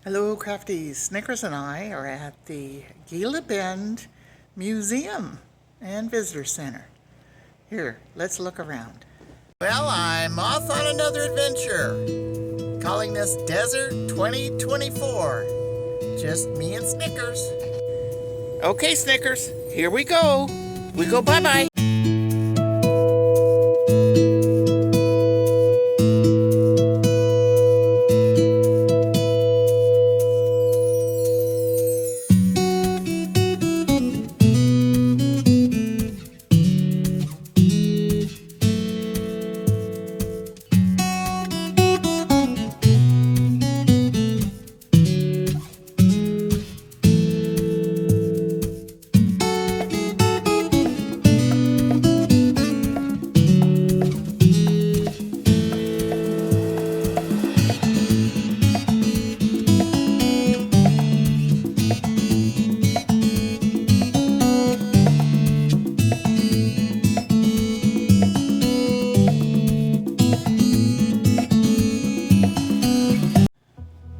Hello, Crafty. Snickers and I are at the Gila Bend Museum and Visitor Center. Here, let's look around. Well, I'm off on another adventure, calling this Desert 2024. Just me and Snickers. Okay, Snickers, here we go. We go bye-bye.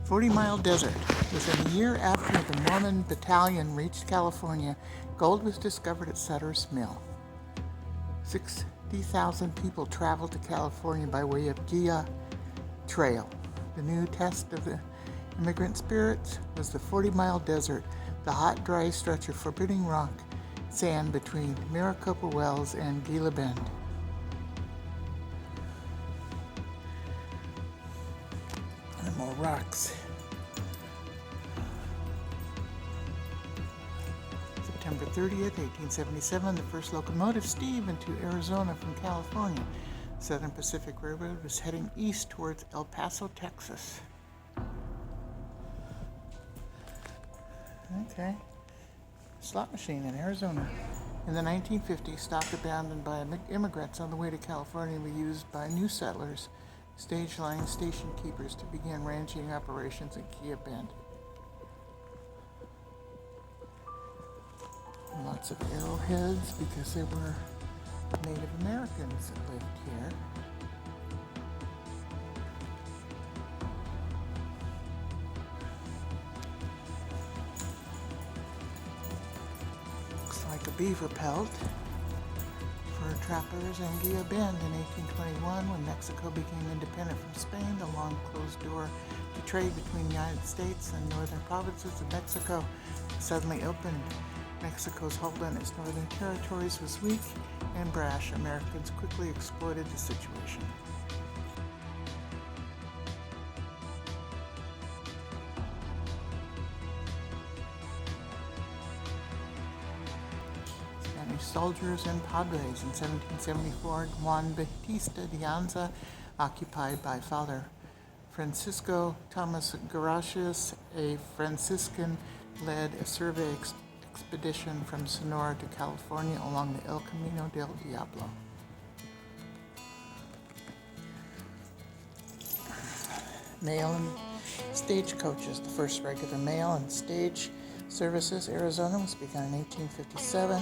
40-mile desert. Within a year after the Mormon battalion reached California, gold was discovered at Sutter's Mill. 60,000 people traveled to California by way of Gila Trail. The new test of the immigrant spirits was the 40-mile desert, the hot, dry stretch of forbidding rock sand between Maricopa Wells and Gila Bend. And more rocks. September 30th, 1877, the first locomotive steamed into Arizona from California. Southern Pacific Railroad was heading east towards El Paso, Texas. Okay. Slot machine in Arizona. In the 1950s, stock abandoned by immigrants on the way to California were used by new settlers, stage line station keepers, to begin ranching operations in Gila Bend. Lots of arrowheads because there were Native Americans that lived here. Looks like a beaver pelt for trappers in Gila Bend in 1821 when Mexico became independent from Spain. The long closed door to trade between the United States and northern provinces of Mexico suddenly opened. Mexico's hold on its northern territories was weak and brash. Americans quickly exploited the situation. Spanish soldiers and padres in 1774. Juan Bautista de Anza, occupied by Father Francisco Thomas Garcias, a Franciscan, led a survey expedition from Sonora to California along the El Camino del Diablo. Mail and stagecoaches. The first regular mail and stage services Arizona was begun in 1857.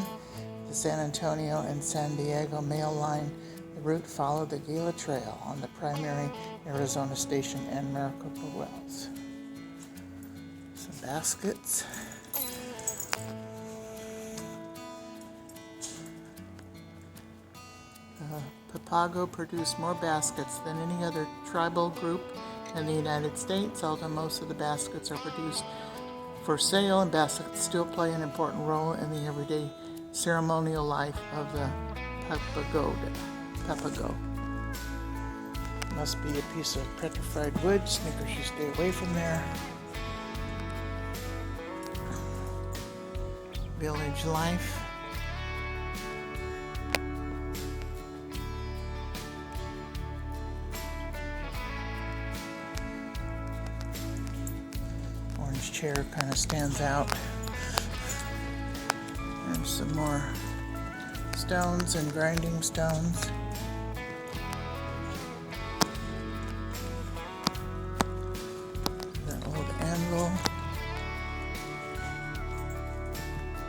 The San Antonio and San Diego mail line. The route followed the Gila Trail on the primary Arizona station and Maricopa Wells. Some baskets. Papago produced more baskets than any other tribal group in the United States, although most of the baskets are produced for sale, and baskets still play an important role in the everyday ceremonial life of the Papago. Must be a piece of petrified wood. Snickers should stay away from there. Village life. Orange chair kind of stands out. There's some more stones and grinding stones. That old anvil.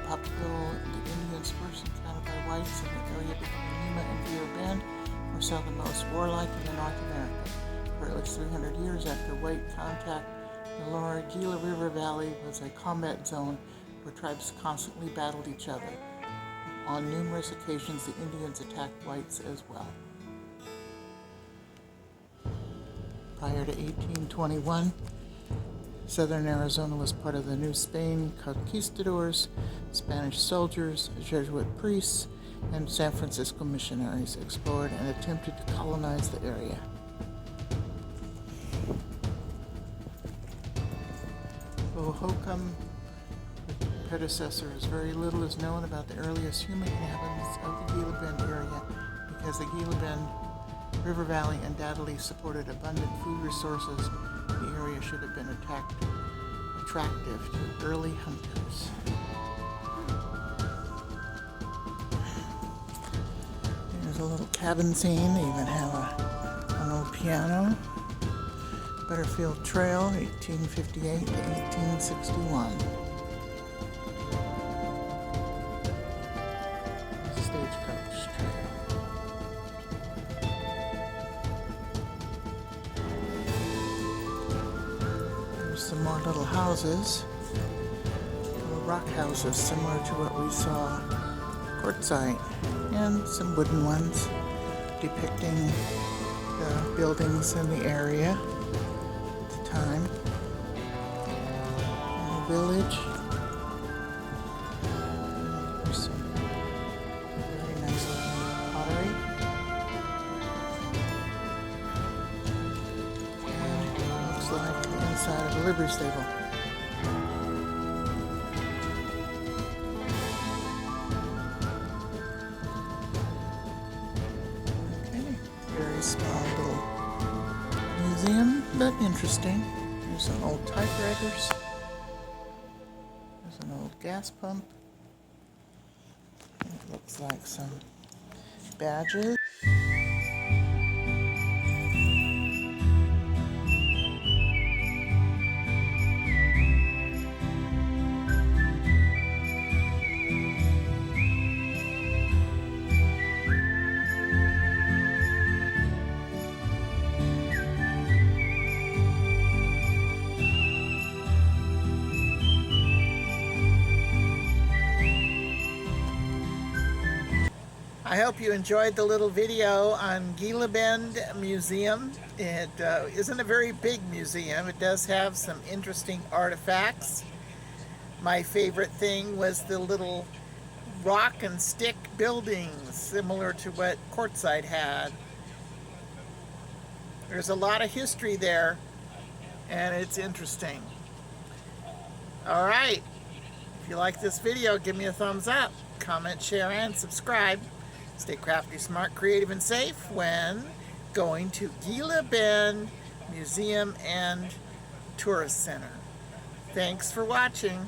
Popular, the Indians first encountered by whites in the area between Lima and Gila Bend were some of the most warlike in North America. For at least 300 years after white contact, the lower Gila River Valley was a combat zone where tribes constantly battled each other. On numerous occasions, the Indians attacked whites as well. Prior to 1821, southern Arizona was part of the New Spain conquistadors, Spanish soldiers, Jesuit priests, and San Francisco missionaries explored and attempted to colonize the area. Hohokam, the predecessor, very little is known about the earliest human inhabitants of the Gila Bend area because the Gila Bend River Valley undoubtedly supported abundant food resources. The area should have been attractive to early hunters. There's a little cabin scene. They even have an old piano. Butterfield Trail, 1858 to 1861. Stagecoach Trail. There's some more little houses, little rock houses similar to what we saw courtside, and some wooden ones depicting the buildings in the area. Time in the village. There's some very nice looking pottery. And it looks like the inside of a livery stable. Okay, very small little museum, but interesting. There's some old typewriters. There's an old gas pump. It looks like some badges. I hope you enjoyed the little video on Gila Bend Museum. It isn't a very big museum. It does have some interesting artifacts. My favorite thing was the little rock and stick buildings, similar to what Quartzsite had. There's a lot of history there, and it's interesting. All right, if you like this video, give me a thumbs up, comment, share, and subscribe. Stay crafty, smart, creative, and safe when going to Gila Bend Museum and Tourist Center. Thanks for watching.